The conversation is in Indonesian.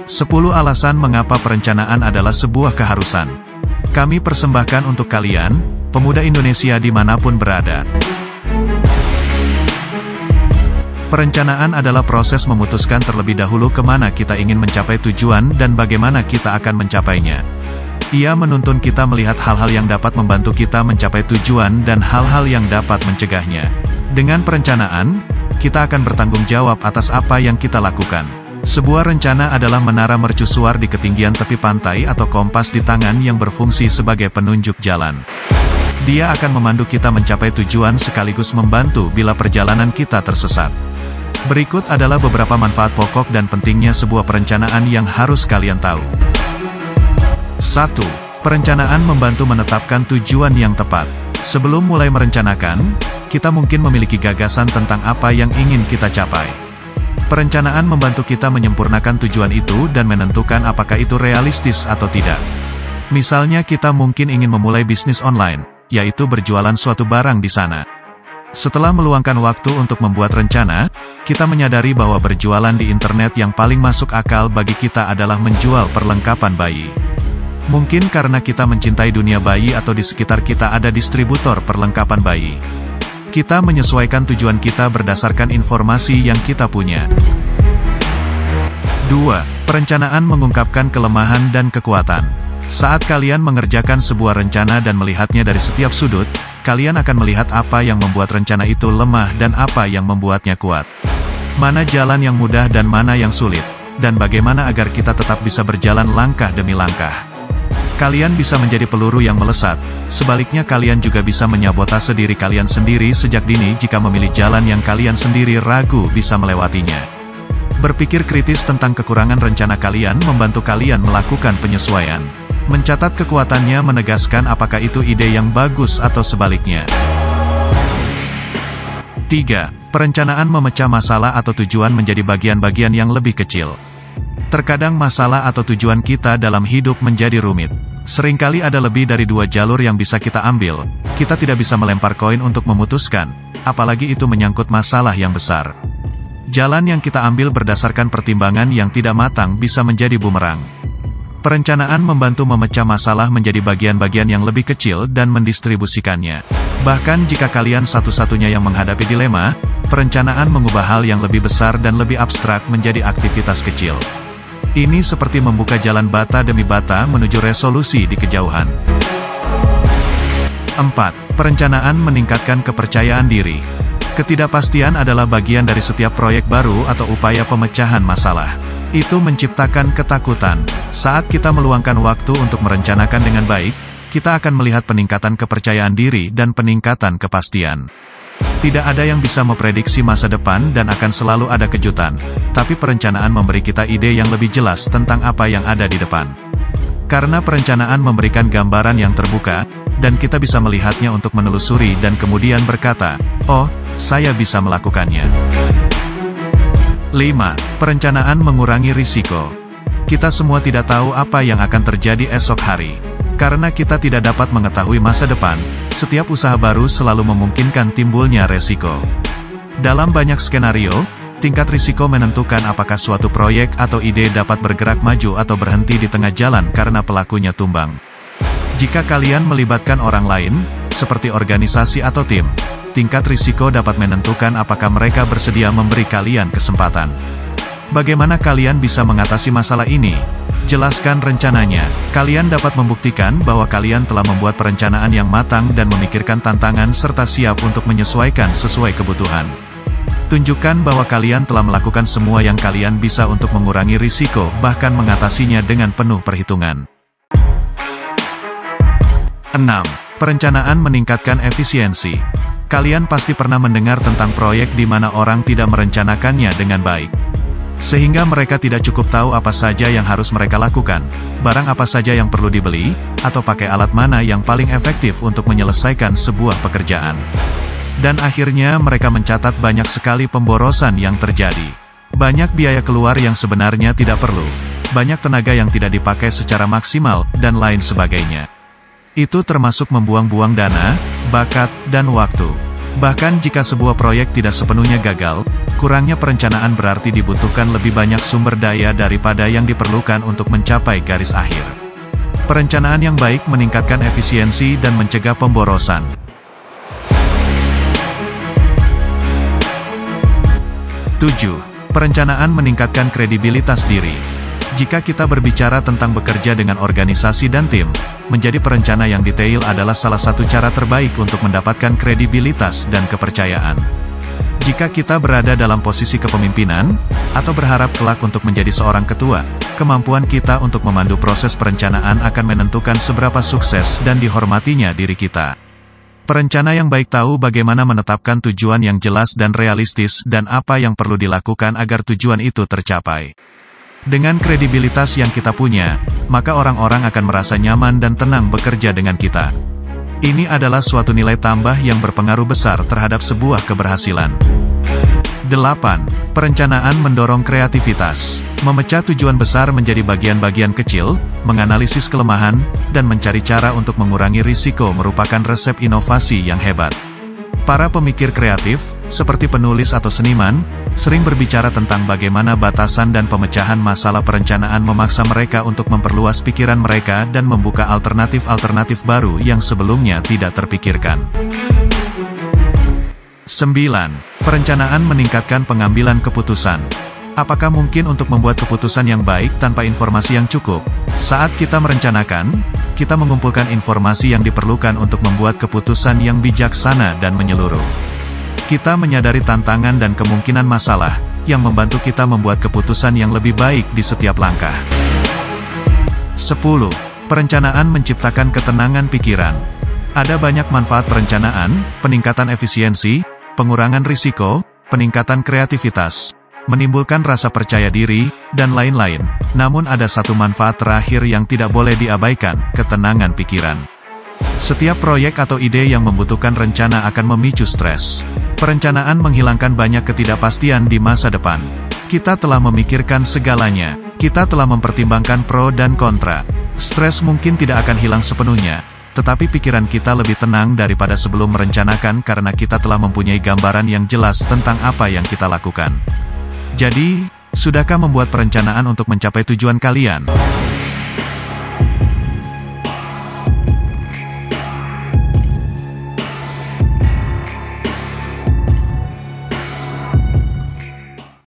10 alasan mengapa perencanaan adalah sebuah keharusan. Kami persembahkan untuk kalian, pemuda Indonesia dimanapun berada. Perencanaan adalah proses memutuskan terlebih dahulu kemana kita ingin mencapai tujuan dan bagaimana kita akan mencapainya. Ia menuntun kita melihat hal-hal yang dapat membantu kita mencapai tujuan dan hal-hal yang dapat mencegahnya. Dengan perencanaan, kita akan bertanggung jawab atas apa yang kita lakukan. Sebuah rencana adalah menara mercusuar di ketinggian tepi pantai atau kompas di tangan yang berfungsi sebagai penunjuk jalan. Dia akan memandu kita mencapai tujuan sekaligus membantu bila perjalanan kita tersesat. Berikut adalah beberapa manfaat pokok dan pentingnya sebuah perencanaan yang harus kalian tahu. 1. Perencanaan membantu menetapkan tujuan yang tepat. Sebelum mulai merencanakan, kita mungkin memiliki gagasan tentang apa yang ingin kita capai. Perencanaan membantu kita menyempurnakan tujuan itu dan menentukan apakah itu realistis atau tidak. Misalnya kita mungkin ingin memulai bisnis online, yaitu berjualan suatu barang di sana. Setelah meluangkan waktu untuk membuat rencana, kita menyadari bahwa berjualan di internet yang paling masuk akal bagi kita adalah menjual perlengkapan bayi. Mungkin karena kita mencintai dunia bayi atau di sekitar kita ada distributor perlengkapan bayi. Kita menyesuaikan tujuan kita berdasarkan informasi yang kita punya. 2. Perencanaan mengungkapkan kelemahan dan kekuatan. Saat kalian mengerjakan sebuah rencana dan melihatnya dari setiap sudut, kalian akan melihat apa yang membuat rencana itu lemah dan apa yang membuatnya kuat. Mana jalan yang mudah dan mana yang sulit, dan bagaimana agar kita tetap bisa berjalan langkah demi langkah. Kalian bisa menjadi peluru yang melesat, sebaliknya kalian juga bisa menyabotase diri kalian sendiri sejak dini jika memilih jalan yang kalian sendiri ragu bisa melewatinya. Berpikir kritis tentang kekurangan rencana kalian membantu kalian melakukan penyesuaian. Mencatat kekuatannya menegaskan apakah itu ide yang bagus atau sebaliknya. 3. Perencanaan memecah masalah atau tujuan menjadi bagian-bagian yang lebih kecil. Terkadang masalah atau tujuan kita dalam hidup menjadi rumit. Seringkali ada lebih dari 2 jalur yang bisa kita ambil. Kita tidak bisa melempar koin untuk memutuskan, apalagi itu menyangkut masalah yang besar. Jalan yang kita ambil berdasarkan pertimbangan yang tidak matang bisa menjadi bumerang. Perencanaan membantu memecah masalah menjadi bagian-bagian yang lebih kecil dan mendistribusikannya. Bahkan jika kalian satu-satunya yang menghadapi dilema, perencanaan mengubah hal yang lebih besar dan lebih abstrak menjadi aktivitas kecil. Ini seperti membuka jalan bata demi bata menuju resolusi di kejauhan. 4. Perencanaan meningkatkan kepercayaan diri. Ketidakpastian adalah bagian dari setiap proyek baru atau upaya pemecahan masalah. Itu menciptakan ketakutan. Saat kita meluangkan waktu untuk merencanakan dengan baik, kita akan melihat peningkatan kepercayaan diri dan peningkatan kepastian. Tidak ada yang bisa memprediksi masa depan dan akan selalu ada kejutan, tapi perencanaan memberi kita ide yang lebih jelas tentang apa yang ada di depan. Karena perencanaan memberikan gambaran yang terbuka, dan kita bisa melihatnya untuk menelusuri dan kemudian berkata, "Oh, saya bisa melakukannya." 5. Perencanaan mengurangi risiko. Kita semua tidak tahu apa yang akan terjadi esok hari. Karena kita tidak dapat mengetahui masa depan, setiap usaha baru selalu memungkinkan timbulnya resiko. Dalam banyak skenario, tingkat risiko menentukan apakah suatu proyek atau ide dapat bergerak maju atau berhenti di tengah jalan karena pelakunya tumbang. Jika kalian melibatkan orang lain, seperti organisasi atau tim, tingkat risiko dapat menentukan apakah mereka bersedia memberi kalian kesempatan. Bagaimana kalian bisa mengatasi masalah ini? Jelaskan rencananya. Kalian dapat membuktikan bahwa kalian telah membuat perencanaan yang matang dan memikirkan tantangan serta siap untuk menyesuaikan sesuai kebutuhan. Tunjukkan bahwa kalian telah melakukan semua yang kalian bisa untuk mengurangi risiko, bahkan mengatasinya dengan penuh perhitungan. 6. Perencanaan meningkatkan efisiensi. Kalian pasti pernah mendengar tentang proyek di mana orang tidak merencanakannya dengan baik. Sehingga mereka tidak cukup tahu apa saja yang harus mereka lakukan, barang apa saja yang perlu dibeli, atau pakai alat mana yang paling efektif untuk menyelesaikan sebuah pekerjaan. Dan akhirnya mereka mencatat banyak sekali pemborosan yang terjadi. Banyak biaya keluar yang sebenarnya tidak perlu, banyak tenaga yang tidak dipakai secara maksimal, dan lain sebagainya. Itu termasuk membuang-buang dana, bakat, dan waktu. Bahkan jika sebuah proyek tidak sepenuhnya gagal, kurangnya perencanaan berarti dibutuhkan lebih banyak sumber daya daripada yang diperlukan untuk mencapai garis akhir. Perencanaan yang baik meningkatkan efisiensi dan mencegah pemborosan. 7. Perencanaan meningkatkan kredibilitas diri. Jika kita berbicara tentang bekerja dengan organisasi dan tim, menjadi perencana yang detail adalah salah satu cara terbaik untuk mendapatkan kredibilitas dan kepercayaan. Jika kita berada dalam posisi kepemimpinan, atau berharap kelak untuk menjadi seorang ketua, kemampuan kita untuk memandu proses perencanaan akan menentukan seberapa sukses dan dihormatinya diri kita. Perencana yang baik tahu bagaimana menetapkan tujuan yang jelas dan realistis dan apa yang perlu dilakukan agar tujuan itu tercapai. Dengan kredibilitas yang kita punya, maka orang-orang akan merasa nyaman dan tenang bekerja dengan kita. Ini adalah suatu nilai tambah yang berpengaruh besar terhadap sebuah keberhasilan. 8. Perencanaan mendorong kreativitas. Memecah tujuan besar menjadi bagian-bagian kecil, menganalisis kelemahan, dan mencari cara untuk mengurangi risiko merupakan resep inovasi yang hebat. Para pemikir kreatif, seperti penulis atau seniman, sering berbicara tentang bagaimana batasan dan pemecahan masalah perencanaan memaksa mereka untuk memperluas pikiran mereka dan membuka alternatif-alternatif baru yang sebelumnya tidak terpikirkan. 9. Perencanaan meningkatkan pengambilan keputusan. Apakah mungkin untuk membuat keputusan yang baik tanpa informasi yang cukup? Saat kita merencanakan, kita mengumpulkan informasi yang diperlukan untuk membuat keputusan yang bijaksana dan menyeluruh. Kita menyadari tantangan dan kemungkinan masalah, yang membantu kita membuat keputusan yang lebih baik di setiap langkah. 10. Perencanaan menciptakan ketenangan pikiran. Ada banyak manfaat perencanaan: peningkatan efisiensi, pengurangan risiko, peningkatan kreativitas, menimbulkan rasa percaya diri, dan lain-lain. Namun ada satu manfaat terakhir yang tidak boleh diabaikan: ketenangan pikiran. Setiap proyek atau ide yang membutuhkan rencana akan memicu stres. Perencanaan menghilangkan banyak ketidakpastian di masa depan. Kita telah memikirkan segalanya. Kita telah mempertimbangkan pro dan kontra. Stres mungkin tidak akan hilang sepenuhnya, tetapi pikiran kita lebih tenang daripada sebelum merencanakan karena kita telah mempunyai gambaran yang jelas tentang apa yang kita lakukan. Jadi, sudahkah membuat perencanaan untuk mencapai tujuan kalian?